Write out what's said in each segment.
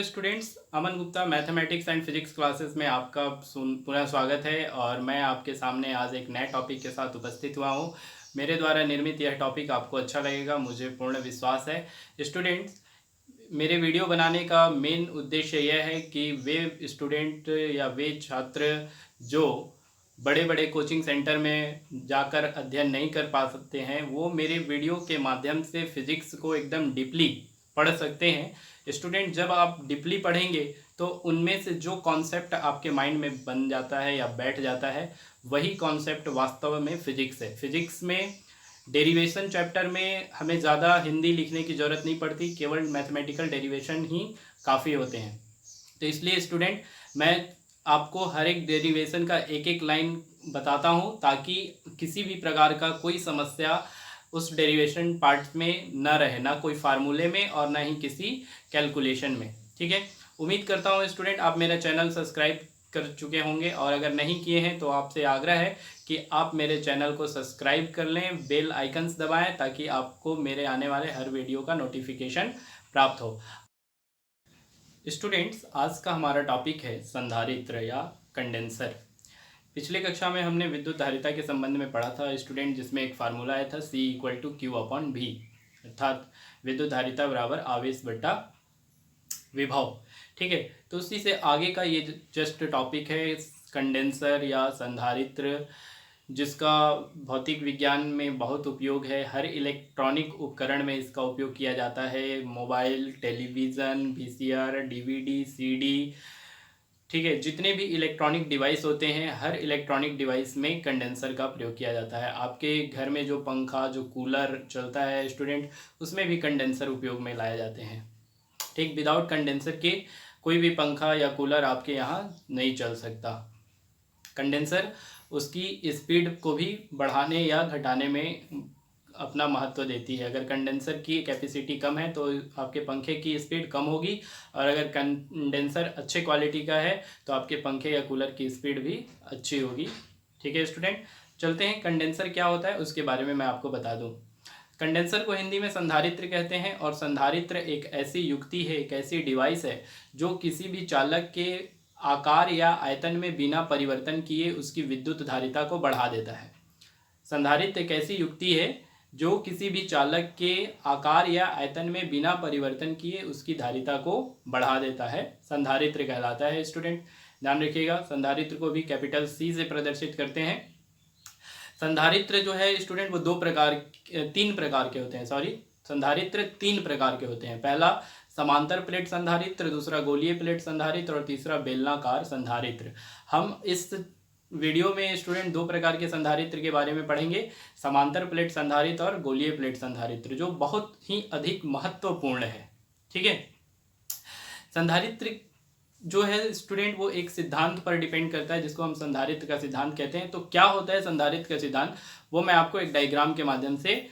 Students, Aman Gupta mathematics and physics classes में आपका पुनः स्वागत है। और मैं आपके सामने आज एक नए टॉपिक के साथ उपस्थित हुआ हूँ। मेरे द्वारा निर्मित यह टॉपिक आपको अच्छा लगेगा, मुझे पूर्ण विश्वास है। स्टूडेंट्स, मेरे वीडियो बनाने का मेन उद्देश्य यह है कि वे स्टूडेंट या वे छात्र जो बड़े बड़े कोचिंग सेंटर में जाकर अध्ययन नहीं कर पा सकते हैं, वो मेरे वीडियो के माध्यम से फिजिक्स को एकदम डीपली पढ़ सकते हैं। स्टूडेंट, जब आप डीपली पढ़ेंगे तो उनमें से जो कॉन्सेप्ट आपके माइंड में बन जाता है या बैठ जाता है, वही कॉन्सेप्ट वास्तव में फिजिक्स है। फिजिक्स में डेरिवेशन चैप्टर में हमें ज़्यादा हिंदी लिखने की ज़रूरत नहीं पड़ती, केवल मैथमेटिकल डेरिवेशन ही काफ़ी होते हैं। तो इसलिए स्टूडेंट, मैं आपको हर एक डेरिवेशन का एक एक लाइन बताता हूँ ताकि किसी भी प्रकार का कोई समस्या उस डेरिवेशन पार्ट में न रहे, ना कोई फार्मूले में और ना ही किसी कैलकुलेशन में। ठीक है, उम्मीद करता हूँ स्टूडेंट आप मेरा चैनल सब्सक्राइब कर चुके होंगे, और अगर नहीं किए हैं तो आपसे आग्रह है कि आप मेरे चैनल को सब्सक्राइब कर लें, बेल आइकन्स दबाएं ताकि आपको मेरे आने वाले हर वीडियो का नोटिफिकेशन प्राप्त हो। स्टूडेंट्स, आज का हमारा टॉपिक है संधारित्र या कंडेंसर। पिछले कक्षा में हमने विद्युत धारिता के संबंध में पढ़ा था स्टूडेंट, जिसमें एक फार्मूला आया था C=Q/V, अर्थात विद्युत धारिता बराबर आवेश बट्टा विभव। ठीक है, तो उसी से आगे का ये जस्ट टॉपिक है कंडेंसर या संधारित्र, जिसका भौतिक विज्ञान में बहुत उपयोग है। हर इलेक्ट्रॉनिक उपकरण में इसका उपयोग किया जाता है, mobile, television, VCR, DVD, CD। ठीक है, जितने भी इलेक्ट्रॉनिक डिवाइस होते हैं, हर इलेक्ट्रॉनिक डिवाइस में कंडेंसर का प्रयोग किया जाता है। आपके घर में जो पंखा, जो कूलर चलता है स्टूडेंट, उसमें भी कंडेंसर उपयोग में लाए जाते हैं। ठीक, विदाउट कंडेंसर के कोई भी पंखा या कूलर आपके यहाँ नहीं चल सकता। कंडेंसर उसकी स्पीड को भी बढ़ाने या घटाने में अपना महत्व देती है। अगर कंडेंसर की कैपेसिटी कम है तो आपके पंखे की स्पीड कम होगी, और अगर कंडेंसर अच्छे क्वालिटी का है तो आपके पंखे या कूलर की स्पीड भी अच्छी होगी। ठीक है स्टूडेंट, चलते हैं कंडेंसर क्या होता है उसके बारे में मैं आपको बता दूं। कंडेंसर को हिंदी में संधारित्र कहते हैं, और संधारित्र एक ऐसी युक्ति है, एक ऐसी डिवाइस है जो किसी भी चालक के आकार या आयतन में बिना परिवर्तन किए उसकी विद्युत धारिता को बढ़ा देता है। संधारित्र एक ऐसी युक्ति है जो किसी भी चालक के आकार या आयतन में बिना परिवर्तन किए उसकी धारिता को बढ़ा देता है, संधारित्र कहलाता है। स्टूडेंट ध्यान रखिएगा, संधारित्र को भी कैपिटल C से प्रदर्शित करते हैं। संधारित्र जो है स्टूडेंट वो तीन प्रकार के होते हैं। संधारित्र तीन प्रकार के होते हैं। पहला समांतर प्लेट संधारित्र, दूसरा गोलीय प्लेट संधारित्र और तीसरा बेलनाकार संधारित्र। हम इस वीडियो में स्टूडेंट दो प्रकार के संधारित्र के बारे में पढ़ेंगे, समांतर प्लेट संधारित्र और गोलीय प्लेट संधारित्र, जो बहुत ही अधिक महत्वपूर्ण है। ठीक है, संधारित्र जो है स्टूडेंट वो एक सिद्धांत पर डिपेंड करता है जिसको हम संधारित्र का सिद्धांत कहते हैं। तो क्या होता है संधारित्र का सिद्धांत, वो मैं आपको एक डायग्राम के माध्यम से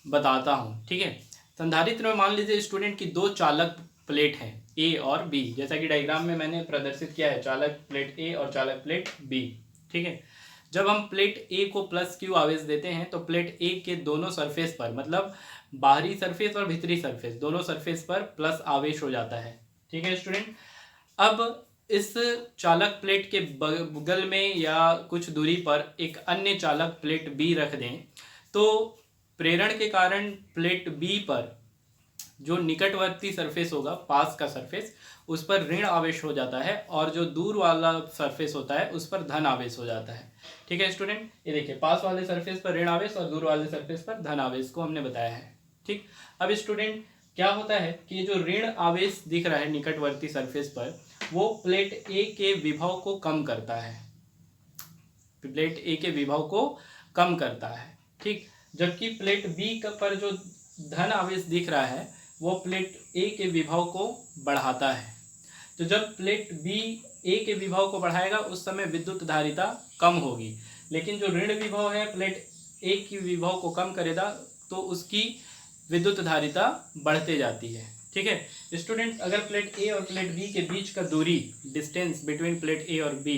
बताता हूँ। ठीक है, संधारित्र में मान लीजिए स्टूडेंट की दो चालक प्लेट हैं A और B, जैसा कि डायग्राम में मैंने प्रदर्शित किया है, चालक प्लेट A और चालक प्लेट B। ठीक है, जब हम प्लेट A को +Q आवेश देते हैं तो प्लेट A के दोनों सरफेस पर, मतलब बाहरी सरफेस और भीतरी सरफेस, दोनों सरफेस पर प्लस आवेश हो जाता है। ठीक है स्टूडेंट, अब इस चालक प्लेट के बगल में या कुछ दूरी पर एक अन्य चालक प्लेट B रख दें तो प्रेरण के कारण प्लेट B पर जो निकटवर्ती सरफेस होगा, पास का सरफेस, उस पर ऋण आवेश हो जाता है, और जो दूर वाला सरफेस होता है उस पर धन आवेश हो जाता है। ठीक है स्टूडेंट, ये देखिए, पास वाले सरफेस पर ऋण आवेश और दूर वाले सरफेस पर धन आवेश को हमने बताया है। ठीक, अब स्टूडेंट क्या होता है कि जो ऋण आवेश दिख रहा है निकटवर्ती सरफेस पर, वो प्लेट A के विभव को कम करता है, प्लेट A के विभव को कम करता है। ठीक, जबकि प्लेट B पर जो धन आवेश दिख रहा है वो प्लेट A के विभव को बढ़ाता है। तो जब प्लेट B A के विभव को बढ़ाएगा उस समय विद्युत धारिता कम होगी, लेकिन जो ऋण विभव है प्लेट A की विभव को कम करेगा तो उसकी विद्युत धारिता बढ़ते जाती है। ठीक है स्टूडेंट, अगर प्लेट A और प्लेट B के बीच का दूरी, डिस्टेंस बिटवीन प्लेट A और B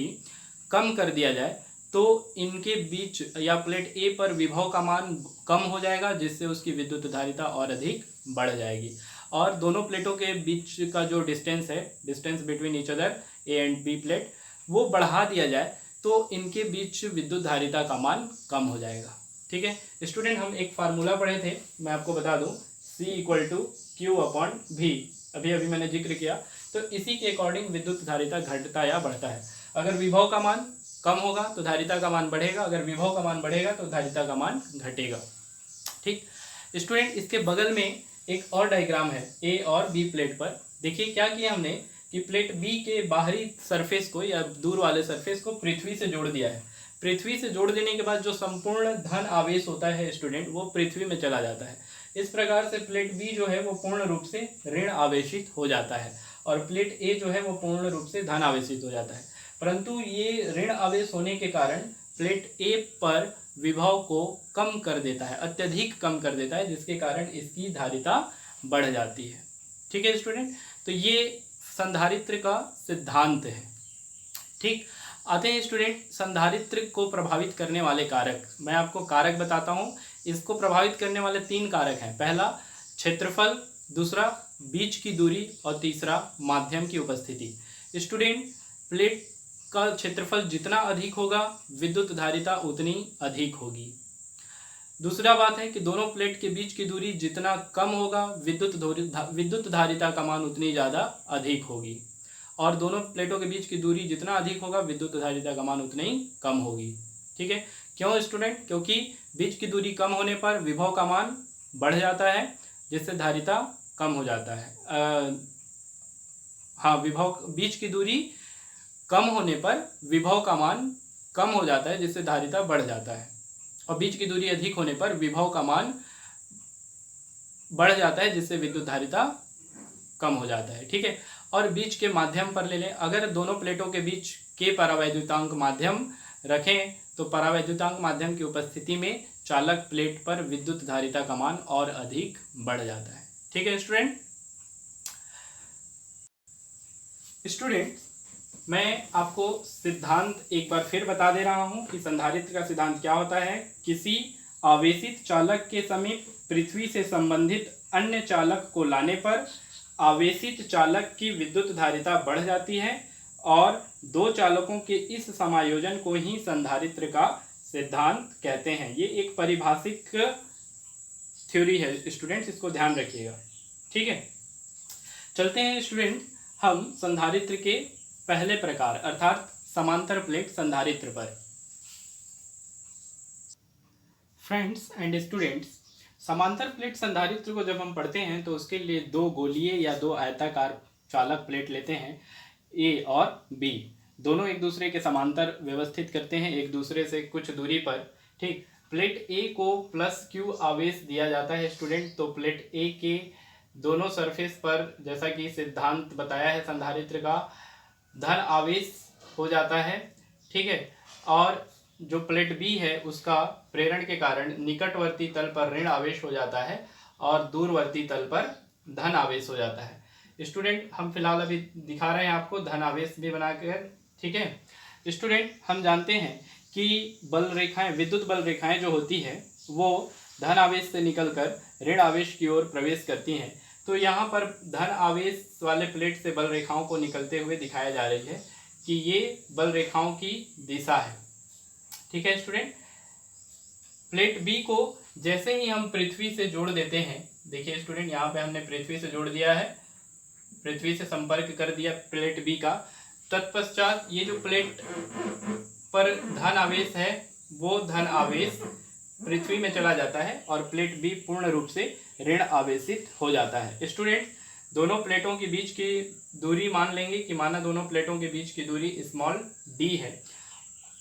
कम कर दिया जाए तो इनके बीच या प्लेट A पर विभव का मान कम हो जाएगा, जिससे उसकी विद्युत धारिता और अधिक बढ़ जाएगी। और दोनों प्लेटों के बीच का जो डिस्टेंस है, distance between each other A and B plate, वो बढ़ा दिया जाए तो इनके बीच विद्युत धारिता का मान कम हो जाएगा। ठीक है स्टूडेंट, हम एक फार्मूला पढ़े थे, मैं आपको बता दूं, C = Q/V, अभी अभी मैंने जिक्र किया। तो इसी के अकॉर्डिंग विद्युत धारिता घटता या बढ़ता है। अगर विभव का मान कम होगा तो धारिता का मान बढ़ेगा, अगर विभव का मान बढ़ेगा तो धारिता का मान घटेगा। ठीक स्टूडेंट, इसके बगल में एक और डायग्राम है ए और बी प्लेट पर। देखिए क्या किया हमने कि प्लेट बी के बाहरी सरफेस को या दूर वाले सरफेस को पृथ्वी से जोड़ दिया है। पृथ्वी से जोड़ देने के बाद जो संपूर्ण धन आवेश होता है स्टूडेंट, वो पृथ्वी में चला जाता है। इस प्रकार से प्लेट बी जो है वो पूर्ण रूप से ऋण आवेशित हो जाता है और प्लेट ए जो है वो पूर्ण रूप से धन आवेशित हो जाता है। परंतु ये ऋण आवेश होने के कारण प्लेट ए पर विभव को कम कर देता है, अत्यधिक कम कर देता है, जिसके कारण इसकी धारिता बढ़ जाती है। ठीक है स्टूडेंट, तो ये संधारित्र का सिद्धांत है। ठीक, आते हैं स्टूडेंट संधारित्र को प्रभावित करने वाले कारक। मैं आपको कारक बताता हूँ। इसको प्रभावित करने वाले 3 कारक हैं। पहला क्षेत्रफल, दूसरा बीच की दूरी और तीसरा माध्यम की उपस्थिति। स्टूडेंट, प्लेट का क्षेत्रफल जितना अधिक होगा विद्युत धारिता उतनी अधिक होगी। दूसरा बात है कि दोनों प्लेट के बीच की दूरी जितना कम होगा विद्युत धारिता का मान उतनी ज़्यादा अधिक होगी, और दोनों प्लेटों के बीच की दूरी जितना अधिक होगा विद्युत धारिता का मान उतनी ही कम होगी। ठीक है, क्यों स्टूडेंट? क्योंकि बीच की दूरी कम होने पर विभव का मान बढ़ जाता है, जिससे धारिता कम हो जाता है। बीच की दूरी कम होने पर विभव का मान कम हो जाता है, जिससे धारिता बढ़ जाता है, और बीच की दूरी अधिक होने पर विभव का मान बढ़ जाता है, जिससे विद्युत धारिता कम हो जाता है। ठीक है, और बीच के माध्यम पर ले लें। अगर दोनों प्लेटों के बीच के परावैद्युतांक माध्यम रखें तो परावैद्युतांक माध्यम की उपस्थिति में चालक प्लेट पर विद्युत धारिता का मान और अधिक बढ़ जाता है। ठीक है स्टूडेंट, मैं आपको सिद्धांत एक बार फिर बता दे रहा हूं कि संधारित्र का सिद्धांत क्या होता है। किसी आवेशित चालक के समीप पृथ्वी से संबंधित अन्य चालक को लाने पर आवेशित चालक की विद्युत धारिता बढ़ जाती है, और 2 चालकों के इस समायोजन को ही संधारित्र का सिद्धांत कहते हैं। ये एक परिभाषिक थ्योरी है स्टूडेंट्स, इसको ध्यान रखिएगा। ठीक है, चलते हैं स्टूडेंट हम संधारित्र के पहले प्रकार अर्थात समांतर प्लेट संधारित्र पर। फ्रेंड्स एंड स्टूडेंट्स, समांतर प्लेट संधारित्र को जब हम पढ़ते हैं तो उसके लिए 2 गोलीय या 2 आयताकार चालक प्लेट लेते हैं, ए और बी। दोनों एक दूसरे के समांतर व्यवस्थित करते हैं, एक दूसरे से कुछ दूरी पर। ठीक, प्लेट ए को +Q आवेश दिया जाता है स्टूडेंट। तो प्लेट ए के दोनों सरफेस पर, जैसा कि सिद्धांत बताया है संधारित्र का, धन आवेश हो जाता है। ठीक है, और जो प्लेट बी है उसका प्रेरण के कारण निकटवर्ती तल पर ऋण आवेश हो जाता है और दूरवर्ती तल पर धन आवेश हो जाता है। स्टूडेंट, हम फिलहाल अभी दिखा रहे हैं आपको धन आवेश भी बनाकर। ठीक है स्टूडेंट, हम जानते हैं कि बल रेखाएं, विद्युत बल रेखाएं जो होती है वो धन आवेश से निकलकर ऋण आवेश की ओर प्रवेश करती हैं। तो यहाँ पर धन आवेश वाले प्लेट से बल रेखाओं को निकलते हुए दिखाया जा रही है कि ये बल रेखाओं की दिशा है। ठीक है स्टूडेंट, प्लेट बी को जैसे ही हम पृथ्वी से जोड़ देते हैं, देखिए स्टूडेंट यहाँ पे हमने पृथ्वी से जोड़ दिया है, पृथ्वी से संपर्क कर दिया प्लेट बी का। तत्पश्चात ये जो प्लेट पर धन आवेश है वो धन आवेश पृथ्वी में चला जाता है और प्लेट बी पूर्ण रूप से ऋण आवेशित हो जाता है। स्टूडेंट, दोनों प्लेटों के बीच की दूरी मान लेंगे कि माना दोनों प्लेटों के बीच की दूरी d है।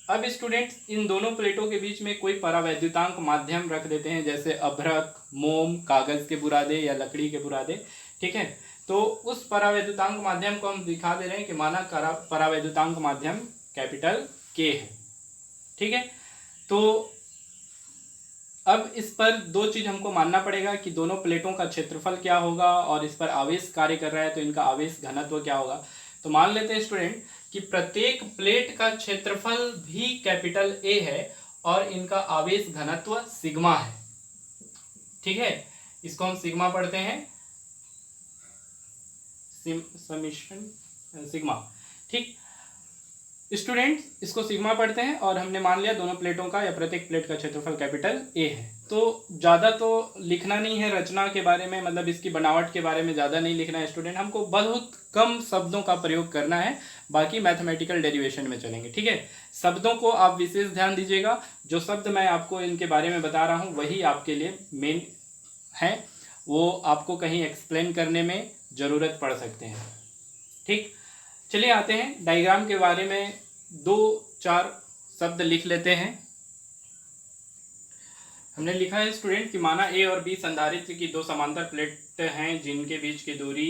अब स्टूडेंट्स, इन दोनों प्लेटों के बीच में कोई परावैद्युतांक माध्यम रख देते हैं, जैसे अभ्रक, मोम, कागज के बुरादे या लकड़ी के बुरादे। ठीक है, तो उस परावैद्युतांक माध्यम को हम दिखा दे रहे हैं कि माना परावैद्युतांक माध्यम K है। ठीक है, तो अब इस पर 2 चीज हमको मानना पड़ेगा कि दोनों प्लेटों का क्षेत्रफल क्या होगा और इस पर आवेश कार्य कर रहा है तो इनका आवेश घनत्व क्या होगा। तो मान लेते हैं स्टूडेंट कि प्रत्येक प्लेट का क्षेत्रफल भी A है और इनका आवेश घनत्व सिग्मा है। ठीक है, इसको हम सिग्मा पढ़ते हैं। Summation sigma. ठीक स्टूडेंट्स, इसको सिग्मा पढ़ते हैं और हमने मान लिया दोनों प्लेटों का या प्रत्येक प्लेट का क्षेत्रफल कैपिटल ए है। तो ज़्यादा तो लिखना नहीं है रचना के बारे में, मतलब इसकी बनावट के बारे में ज़्यादा नहीं लिखना है स्टूडेंट, हमको बहुत कम शब्दों का प्रयोग करना है, बाकी मैथमेटिकल डेरिवेशन में चलेंगे। ठीक है, शब्दों को आप विशेष ध्यान दीजिएगा, जो शब्द मैं आपको इनके बारे में बता रहा हूँ वही आपके लिए मेन है, वो आपको कहीं एक्सप्लेन करने में ज़रूरत पड़ सकते हैं। ठीक, चलिए आते हैं डायग्राम के बारे में, 2-4 शब्द लिख लेते हैं। हमने लिखा है स्टूडेंट कि माना ए और बी संधारित्र की दो समांतर प्लेट हैं जिनके बीच की दूरी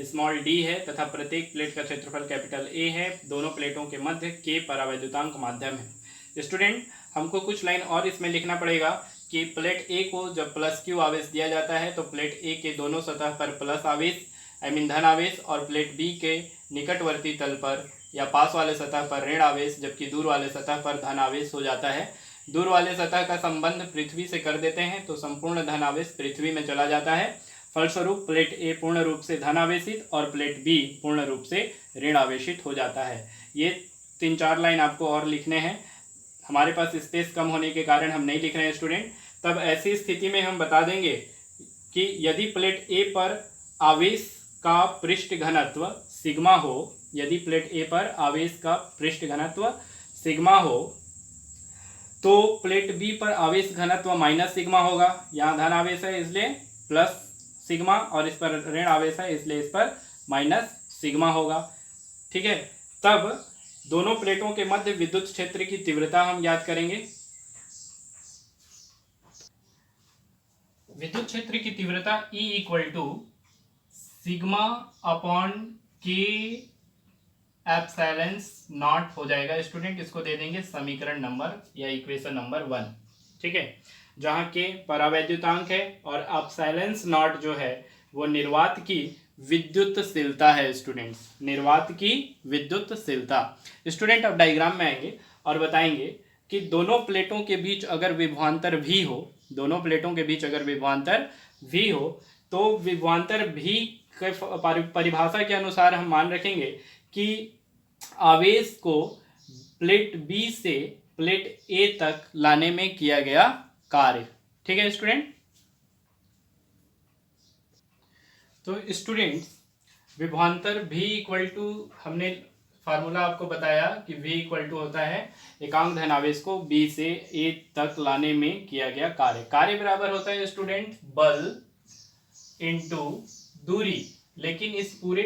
स्मॉल डी है तथा प्रत्येक प्लेट का क्षेत्रफल कैपिटल ए है। दोनों प्लेटों के मध्य के परावैद्युतांक माध्यम है। स्टूडेंट, हमको कुछ लाइन और इसमें लिखना पड़ेगा कि प्लेट ए को जब प्लस क्यू आवेश दिया जाता है तो प्लेट ए के दोनों सतह पर प्लस आवेश धन आवेश और प्लेट बी के निकटवर्ती तल पर या पास वाले सतह पर ऋण आवेश, जबकि दूर वाले सतह पर धन आवेश हो जाता है। दूर वाले सतह का संबंध पृथ्वी से कर देते हैं तो संपूर्ण धन आवेश पृथ्वी में चला जाता है। फलस्वरूप प्लेट ए पूर्ण रूप से धन आवेशित और प्लेट बी पूर्ण रूप से ऋण आवेशित हो जाता है। ये 3-4 लाइन आपको और लिखने हैं, हमारे पास स्पेस कम होने के कारण हम नहीं लिख रहे हैं स्टूडेंट। तब ऐसी स्थिति में हम बता देंगे कि यदि प्लेट ए पर आवेश का पृष्ठ घनत्व सिग्मा हो, यदि प्लेट ए पर आवेश का पृष्ठ घनत्व सिग्मा हो तो प्लेट बी पर आवेश घनत्व माइनस सिग्मा होगा। यहाँ धन आवेश है इसलिए प्लस सिग्मा और इस पर ऋण आवेश है इसलिए इस पर माइनस सिग्मा होगा। ठीक है, तब दोनों प्लेटों के मध्य विद्युत क्षेत्र की तीव्रता हम ज्ञात करेंगे। विद्युत क्षेत्र की तीव्रता E = sigma upon K epsilon not हो जाएगा स्टूडेंट। इसको दे देंगे समीकरण नंबर या इक्वेशन नंबर 1। ठीक है, जहाँ के परावैद्युतांक है और एप्सिलॉन नॉट जो है वो निर्वात की विद्युतशीलता है स्टूडेंट्स, निर्वात की विद्युतशीलता। स्टूडेंट, अब डायग्राम में आएंगे और बताएंगे कि दोनों प्लेटों के बीच अगर विभवांतर भी हो, दोनों प्लेटों के बीच अगर विभवांतर भी हो तो विभवांतर भी परिभाषा के अनुसार हम मान रखेंगे कि आवेश को प्लेट बी से प्लेट ए तक लाने में किया गया कार्य। ठीक है स्टूडेंट, तो स्टूडेंट्स विभवांतर V = हमने फार्मूला आपको बताया कि V होता है एकांक धन आवेश को B से A तक लाने में किया गया कार्य। कार्य बराबर होता है स्टूडेंट बल इनटू दूरी, लेकिन इस पूरे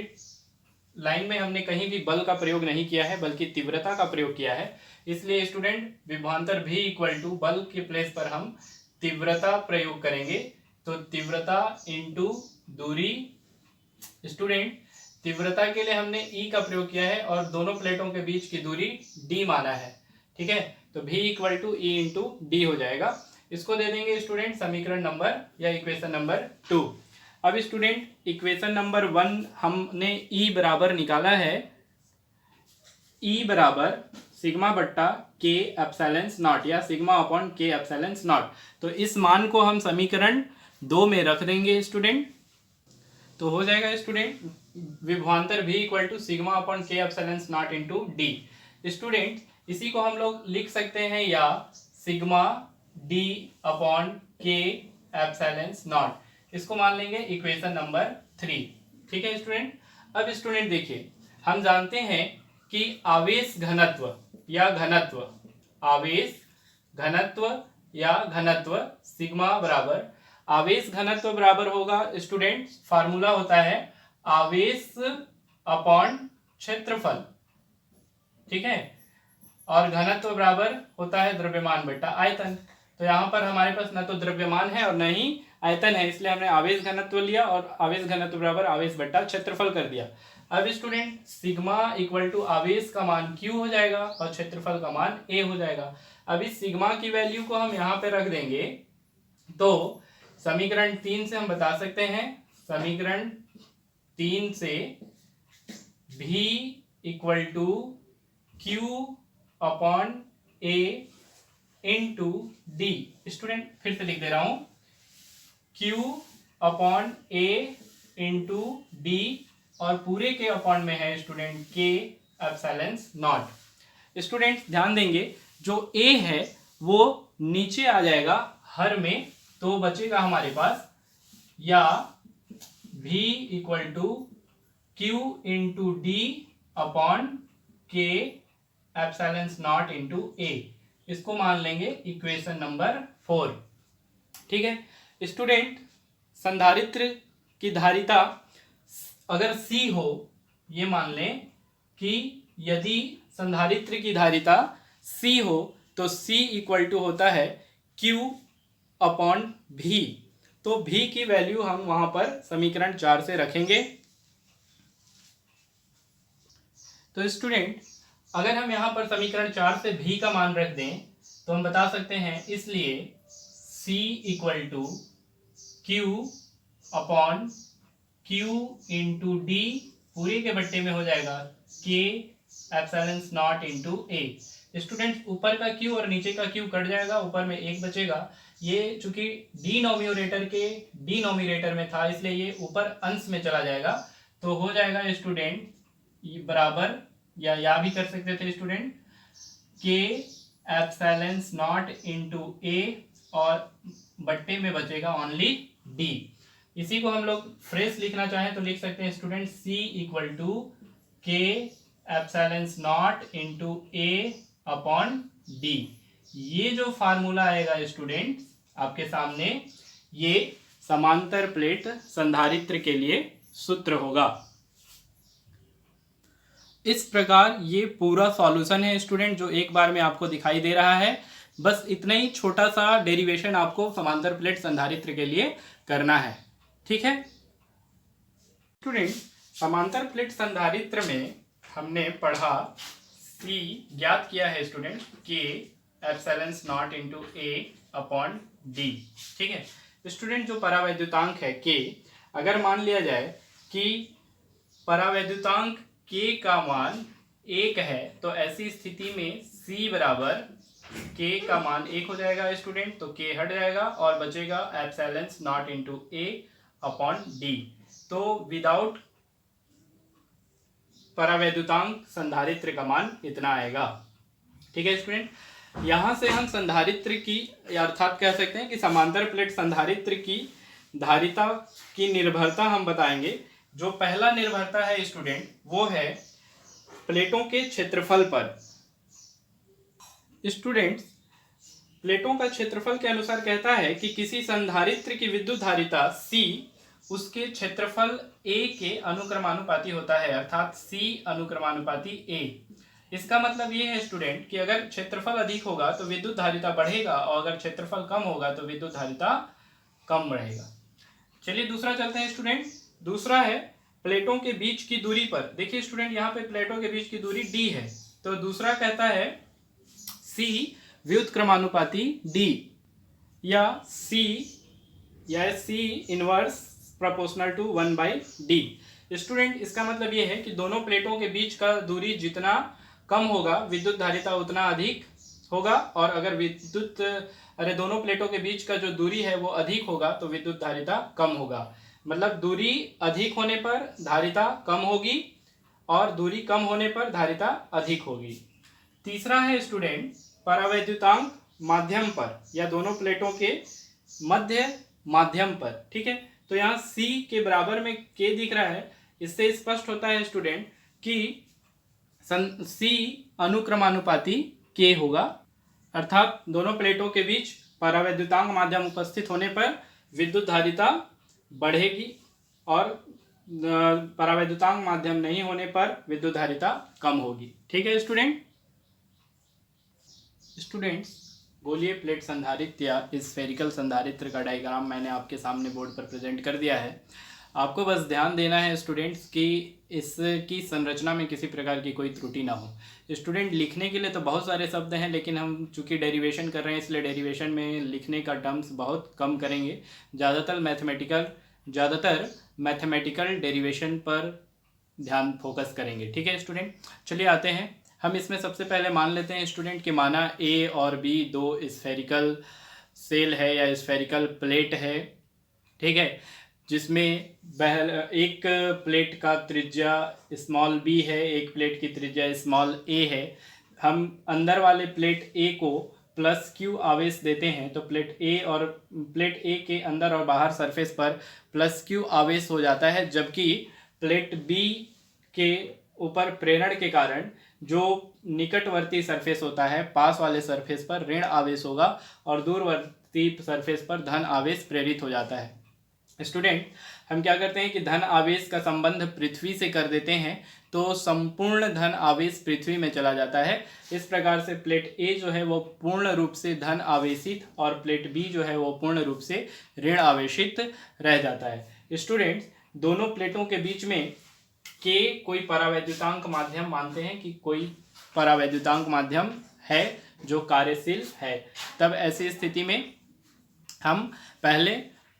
लाइन में हमने कहीं भी बल का प्रयोग नहीं किया है बल्कि तीव्रता का प्रयोग किया है। इसलिए स्टूडेंट विभवांतर V = बल के प्लेस पर हम तीव्रता प्रयोग करेंगे, तो तीव्रता इनटू दूरी। स्टूडेंट, तीव्रता के लिए हमने E का प्रयोग किया है और दोनों प्लेटों के बीच की दूरी D माना है। ठीक है, तो V = E × D हो जाएगा। इसको दे देंगे स्टूडेंट समीकरण नंबर या इक्वेशन नंबर 2। अब स्टूडेंट इक्वेशन नंबर 1 हमने E बराबर निकाला है, E बराबर सिग्मा बट्टा के एप्सिलॉन नॉट या sigma upon K epsilon not. तो इस मान को हम समीकरण 2 में रख देंगे स्टूडेंट, तो हो जाएगा स्टूडेंट विभवांतर V = sigma upon K epsilon not into D। Student, इसी को हम लोग लिख सकते हैं या sigma D upon K epsilon not, इसको मान लेंगे इक्वेशन नंबर 3। ठीक है स्टूडेंट, अब स्टूडेंट देखिए, हम जानते हैं कि आवेश घनत्व या घनत्व, आवेश घनत्व या घनत्व सिग्मा बराबर आवेश घनत्व बराबर होगा स्टूडेंट, फार्मूला होता है आवेश अपॉन क्षेत्रफल। ठीक है, और घनत्व बराबर होता है द्रव्यमान बट्टा आयतन। तो यहाँ पर हमारे पास न तो द्रव्यमान है और न ही आयतन है, इसलिए हमने आवेश घनत्व लिया और आवेश घनत्व बराबर आवेश बट्टा क्षेत्रफल कर दिया। अब स्टूडेंट सिग्मा = आवेश का मान Q हो जाएगा और क्षेत्रफल का मान A हो जाएगा। अब इस सिग्मा की वैल्यू को हम यहाँ पे रख देंगे, तो समीकरण 3 से हम बता सकते हैं, समीकरण 3 से V = Q upon A into D। Student, फिर से लिख दे रहा हूं, Q upon A into D और पूरे के अपॉन में है स्टूडेंट के एप्सिलॉन नॉट। स्टूडेंट ध्यान देंगे जो ए है वो नीचे आ जाएगा हर में, तो बचेगा हमारे पास या v equal to Q into D upon K epsilon not into A. इसको मान लेंगे इक्वेशन नंबर 4। ठीक है स्टूडेंट, संधारित्र की धारिता अगर C हो, ये मान लें कि यदि संधारित्र की धारिता C हो तो C इक्वल टू होता है Q अपॉन V। तो V की वैल्यू हम वहां पर समीकरण 4 से रखेंगे। तो स्टूडेंट अगर हम यहां पर समीकरण 4 से V का मान रख दें तो हम बता सकते हैं, इसलिए C equal to Q upon Q into D पूरे के बट्टे में हो जाएगा K epsilon not into A. Student ऊपर का Q और नीचे का Q कट जाएगा, ऊपर में एक बचेगा। ये चूंकि डिनोमिनेटर के डिनोमिनेटर में था इसलिए ये ऊपर अंश में चला जाएगा, तो हो जाएगा स्टूडेंट बराबर या भी कर सकते थे स्टूडेंट के एप्सिलॉन नॉट इंटू ए और बट्टे में बचेगा ओनली डी। इसी को हम लोग फ्रेश लिखना चाहें तो लिख सकते हैं स्टूडेंट सी इक्वल टू के epsilon not into A upon D. ये जो फार्मूला आएगा स्टूडेंट आपके सामने, ये समांतर प्लेट संधारित्र के लिए सूत्र होगा। इस प्रकार ये पूरा सॉल्यूशन है स्टूडेंट जो एक बार में आपको दिखाई दे रहा है। बस इतना ही छोटा सा डेरिवेशन आपको समांतर प्लेट संधारित्र के लिए करना है। ठीक है स्टूडेंट, समांतर प्लेट संधारित्र में हमने पढ़ा C ज्ञात किया है स्टूडेंट के epsilon not into A upon D. ठीक है स्टूडेंट, जो परावैद्युतांक है K, अगर मान लिया जाए कि परावैद्युतांक K का मान 1 है तो ऐसी स्थिति में C बराबर K का मान 1 हो जाएगा स्टूडेंट, तो K हट जाएगा और बचेगा epsilon not into A upon D. तो विदाउट परावैद्युतांक संधारित्र का मान इतना आएगा। ठीक है स्टूडेंट, यहां से हम संधारित्र की अर्थात कह सकते हैं कि समांतर प्लेट संधारित्र की धारिता की निर्भरता हम बताएंगे। जो पहला निर्भरता है स्टूडेंट वो है प्लेटों के क्षेत्रफल पर। स्टूडेंट्स, प्लेटों का क्षेत्रफल के अनुसार कहता है कि किसी संधारित्र की विद्युत धारिता C उसके क्षेत्रफल A के अनुक्रमानुपाती होता है, अर्थात C अनुक्रमानुपाती A। इसका मतलब ये है स्टूडेंट कि अगर क्षेत्रफल अधिक होगा तो विद्युत धारिता बढ़ेगा और अगर क्षेत्रफल कम होगा तो विद्युत धारिता कम बढ़ेगा। चलिए दूसरा चलते हैं स्टूडेंट। दूसरा है प्लेटों के बीच की दूरी पर। देखिए स्टूडेंट, यहाँ पे प्लेटों के बीच की दूरी D है, तो दूसरा कहता है C व्युत्क्रमानुपाती D या C inverse proportional to 1/d। Student इसका मतलब ये है कि दोनों प्लेटों के बीच का दूरी जितना कम होगा विद्युत धारिता उतना अधिक होगा, और अगर दोनों प्लेटों के बीच का जो दूरी है वो अधिक होगा तो विद्युत धारिता कम होगा। मतलब दूरी अधिक होने पर धारिता कम होगी और दूरी कम होने पर धारिता अधिक होगी। तीसरा है स्टूडेंट परावैद्युतांक माध्यम पर या दोनों प्लेटों के मध्य माध्यम पर। ठीक है, तो यहाँ C के बराबर में K दिख रहा है, इससे स्पष्ट होता है स्टूडेंट कि C अनुक्रमानुपाती K होगा, अर्थात दोनों प्लेटों के बीच परावैद्युतांक माध्यम उपस्थित होने पर विद्युत धारिता बढ़ेगी और परावैद्युतांक माध्यम नहीं होने पर विद्युत धारिता कम होगी। ठीक है स्टूडेंट्स, गोलीय प्लेट संधारित्र या स्फेरिकल संधारित्र का डायग्राम मैंने आपके सामने बोर्ड पर प्रेजेंट कर दिया है। आपको बस ध्यान देना है स्टूडेंट्स कि इसकी संरचना में किसी प्रकार की कोई त्रुटि ना हो। स्टूडेंट लिखने के लिए तो बहुत सारे शब्द हैं, लेकिन हम चूंकि डेरिवेशन कर रहे हैं इसलिए डेरिवेशन में लिखने का टर्म्स बहुत कम करेंगे। ज़्यादातर मैथमेटिकल डेरिवेशन पर ध्यान फोकस करेंगे। ठीक है स्टूडेंट, चलिए आते हैं। हम इसमें सबसे पहले मान लेते हैं स्टूडेंट कि माना A और B दो स्फेरिकल सेल है या स्फेरिकल प्लेट है। ठीक है, जिसमें एक प्लेट का त्रिज्या स्मॉल बी है, एक प्लेट की त्रिज्या स्मॉल ए है। हम अंदर वाले प्लेट ए को प्लस क्यू आवेश देते हैं तो प्लेट ए के अंदर और बाहर सरफेस पर प्लस क्यू आवेश हो जाता है, जबकि प्लेट बी के ऊपर प्रेरण के कारण जो निकटवर्ती सरफेस होता है पास वाले सरफेस पर ऋण आवेश होगा और दूरवर्ती सरफेस पर धन आवेश प्रेरित हो जाता है। स्टूडेंट, हम क्या करते हैं कि धन आवेश का संबंध पृथ्वी से कर देते हैं तो संपूर्ण धन आवेश पृथ्वी में चला जाता है। इस प्रकार से प्लेट ए जो है वो पूर्ण रूप से धन आवेशित और प्लेट बी जो है वो पूर्ण रूप से ऋण आवेशित रह जाता है। स्टूडेंट्स, दोनों प्लेटों के बीच में के कोई परावैद्युतांक माध्यम मानते हैं कि कोई परावैद्युतांक माध्यम है जो कार्यशील है, तब ऐसी स्थिति में हम पहले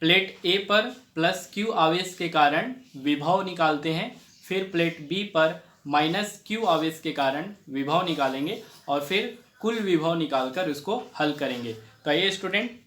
प्लेट ए पर प्लस क्यू आवेश के कारण विभव निकालते हैं, फिर प्लेट बी पर माइनस क्यू आवेश के कारण विभव निकालेंगे और फिर कुल विभव निकालकर उसको हल करेंगे। तो ये स्टूडेंट,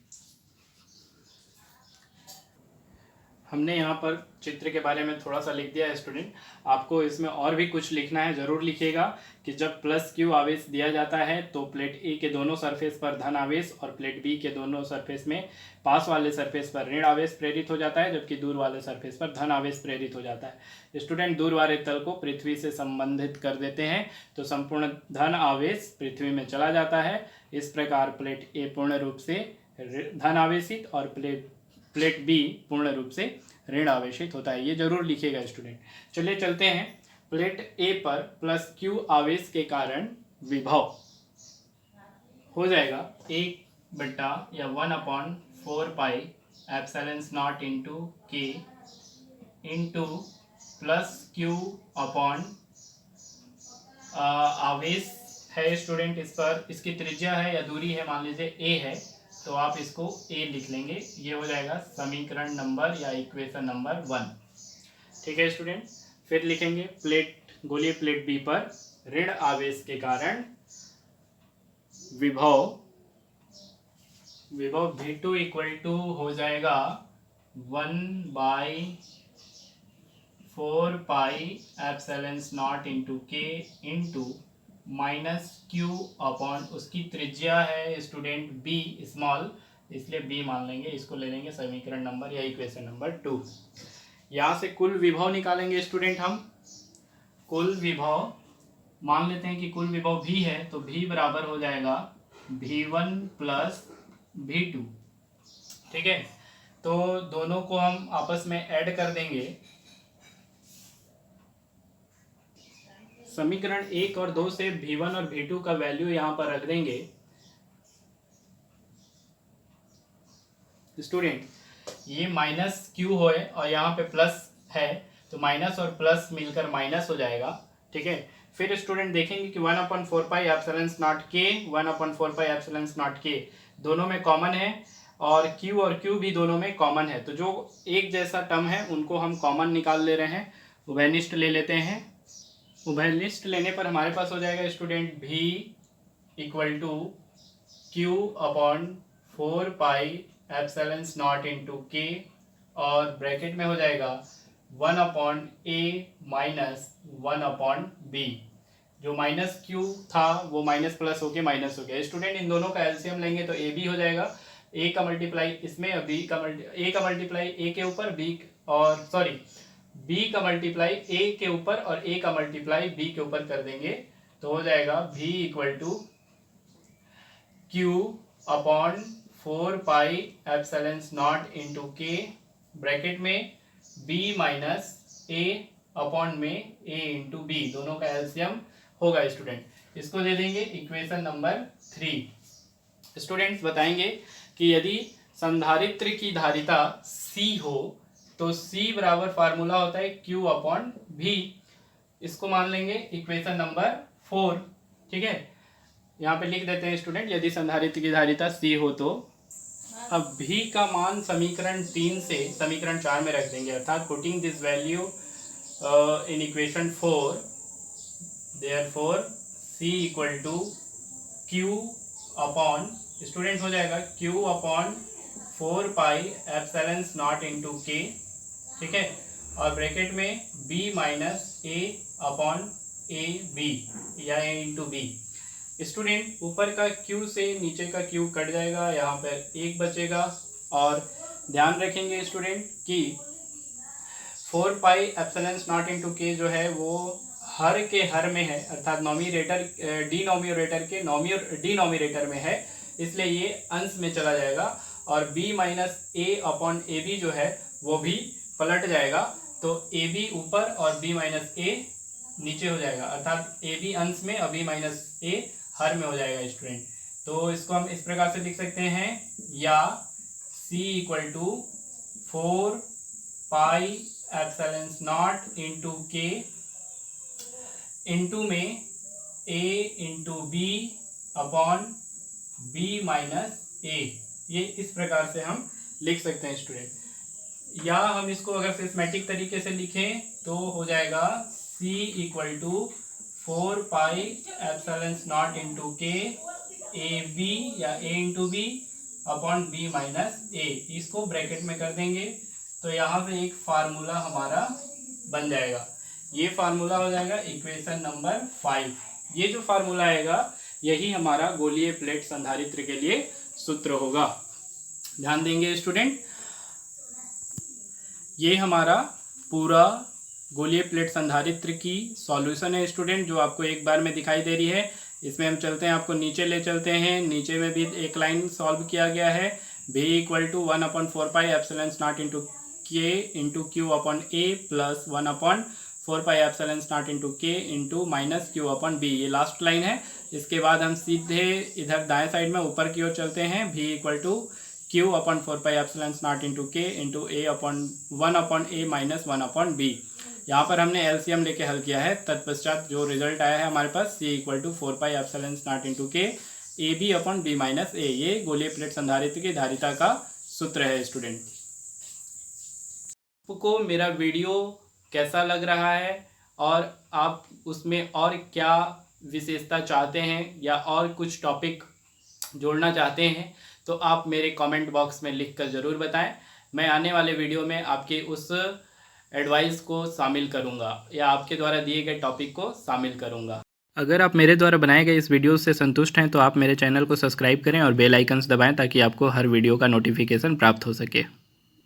हमने यहाँ पर चित्र के बारे में थोड़ा सा लिख दिया है। स्टूडेंट, आपको इसमें और भी कुछ लिखना है, ज़रूर लिखिएगा कि जब प्लस क्यू आवेश दिया जाता है तो प्लेट ए के दोनों सरफेस पर धन आवेश और प्लेट बी के दोनों सरफेस में पास वाले सरफेस पर ऋण आवेश प्रेरित हो जाता है, जबकि दूर वाले सरफेस पर धन आवेश प्रेरित हो जाता है। स्टूडेंट, दूर वाले तल को पृथ्वी से संबंधित कर देते हैं तो संपूर्ण धन आवेश पृथ्वी में चला जाता है। इस प्रकार प्लेट ए पूर्ण रूप से धन आवेशित और प्लेट बी पूर्ण रूप से ऋण आवेशित होता है। ये जरूर लिखिएगा स्टूडेंट। चलिए चलते हैं, प्लेट ए पर प्लस क्यू आवेश के कारण विभव हो जाएगा 1/4πε0 into K into plus Q upon आवेश है स्टूडेंट, इस पर इसकी त्रिज्या है या दूरी है, मान लीजिए ए है तो आप इसको ए लिख लेंगे। ये हो जाएगा समीकरण नंबर या इक्वेशन नंबर 1। ठीक है स्टूडेंट, फिर लिखेंगे गोलीय प्लेट बी पर ऋण आवेश के कारण विभव V2 इक्वल टू हो जाएगा 1/4πε0 into K into minus Q upon उसकी त्रिज्या है स्टूडेंट बी स्मॉल, इसलिए बी मान लेंगे, इसको ले लेंगे समीकरण नंबर या इक्वेशन नंबर 2। यहाँ से कुल विभव निकालेंगे स्टूडेंट। हम कुल विभव मान लेते हैं कि कुल विभव v है तो v बराबर हो जाएगा v1 प्लस v2। ठीक है, तो दोनों को हम आपस में ऐड कर देंगे। समीकरण 1 और 2 से v1 और v2 का वैल्यू यहाँ पर रख देंगे। स्टूडेंट, ये माइनस क्यू है और यहाँ पे प्लस है तो माइनस और प्लस मिलकर माइनस हो जाएगा। ठीक है, फिर स्टूडेंट देखेंगे कि 1/4πε0 के 1/4πε0 के दोनों में कॉमन है और Q भी दोनों में कॉमन है, तो जो एक जैसा टर्म है उनको हम कॉमन निकाल ले रहे हैं, उभयनिष्ठ ले लेते हैं। उभयनिष्ठ लेने पर हमारे पास हो जाएगा student v equal to Q upon 4πε0 into K और ब्रैकेट में हो जाएगा 1/a माइनस 1/b। जो माइनस क्यू था वो माइनस प्लस होके माइनस हो गया। स्टूडेंट, इन दोनों का एलसीएम लेंगे तो ए बी हो जाएगा, ए का मल्टीप्लाई इसमें ए का मल्टीप्लाई ए के ऊपर बी का मल्टीप्लाई ए के ऊपर और ए का मल्टीप्लाई बी के ऊपर कर देंगे तो हो जाएगा v equal to Q upon 4πε0 into K bracket में b माइनस ए अपॉन में a इंटू बी, दोनों का एलसीएम होगा स्टूडेंट। इसको दे देंगे इक्वेशन नंबर 3। स्टूडेंट्स बताएंगे कि यदि संधारित्र की धारिता C हो तो C बराबर फार्मूला होता है Q अपॉन V, इसको मान लेंगे इक्वेशन नंबर 4। ठीक है, यहाँ पे लिख देते हैं स्टूडेंट, यदि संधारित्र की धारिता C हो तो अब V का मान समीकरण 3 से समीकरण 4 में रख देंगे, अर्थात putting this value in equation 4 therefore C equal to Q upon student हो जाएगा Q अपॉन 4πε0 इंटू के ठीक है, और ब्रैकेट में b minus a upon A B या a इंटू बी। स्टूडेंट ऊपर का q से नीचे का q कट जाएगा, यहाँ पर 1 बचेगा। और ध्यान रखेंगे स्टूडेंट कि 4 पाई एप्सिलॉन नॉट इंटू के जो है वो हर के हर में है, अर्थात डिनोमिनेटर के डिनोमिनेटर में है, इसलिए ये अंश में चला जाएगा। और b minus A upon A B जो है वो भी पलट जाएगा, तो ए बी ऊपर और b माइनस ए नीचे हो जाएगा, अर्थात ए बी अंश में और b माइनस ए हर में हो जाएगा स्टूडेंट। तो इसको हम इस प्रकार से लिख सकते हैं, या c equal to 4 pi epsilon not into K into में a into B upon b minus A. ये इस प्रकार से हम लिख सकते हैं स्टूडेंट। या हम इसको अगर सिस्मेटिक तरीके से लिखें तो हो जाएगा c equal to 4 pi epsilon not into K A B या a into B upon b minus A. इसको ब्रैकेट में कर देंगे तो यहाँ से एक फार्मूला हमारा बन जाएगा। ये फार्मूला हो जाएगा इक्वेशन नंबर 5। ये जो फार्मूला आएगा यही हमारा गोलीय प्लेट संधारित्र के लिए सूत्र होगा। ध्यान देंगे स्टूडेंट, ये हमारा पूरा गोलीय प्लेट संधारित्र की सॉल्यूशन है स्टूडेंट, जो आपको एक बार में दिखाई दे रही है। इसमें हम चलते हैं, आपको नीचे ले चलते हैं। नीचे में भी एक लाइन सॉल्व किया गया है, v equal to 1/4 pi epsilon not into K into Q upon A plus 1/4 pi epsilon not into K into minus Q upon B. ये लास्ट लाइन है। इसके बाद हम सीधे इधर दाएं साइड में ऊपर की ओर चलते हैं, v equal to Q upon 4 pi epsilon not into K into A upon 1/a minus 1/b। यहाँ पर हमने एलसीएम लेके हल किया है। तत्पश्चात जो रिजल्ट आया है हमारे पास c equal to 4 pi epsilon not into K A B upon B minus A. ये गोलीय प्लेट संधारित्र की धारिता का सूत्र है स्टूडेंट। आपको मेरा वीडियो कैसा लग रहा है और आप उसमें और क्या विशेषता चाहते हैं या और कुछ टॉपिक जोड़ना चाहते हैं, तो आप मेरे कमेंट बॉक्स में लिखकर ज़रूर बताएं। मैं आने वाले वीडियो में आपके उस एडवाइस को शामिल करूंगा या आपके द्वारा दिए गए टॉपिक को शामिल करूंगा। अगर आप मेरे द्वारा बनाए गए इस वीडियो से संतुष्ट हैं तो आप मेरे चैनल को सब्सक्राइब करें और बेल आइकन्स दबाएं ताकि आपको हर वीडियो का नोटिफिकेशन प्राप्त हो सके।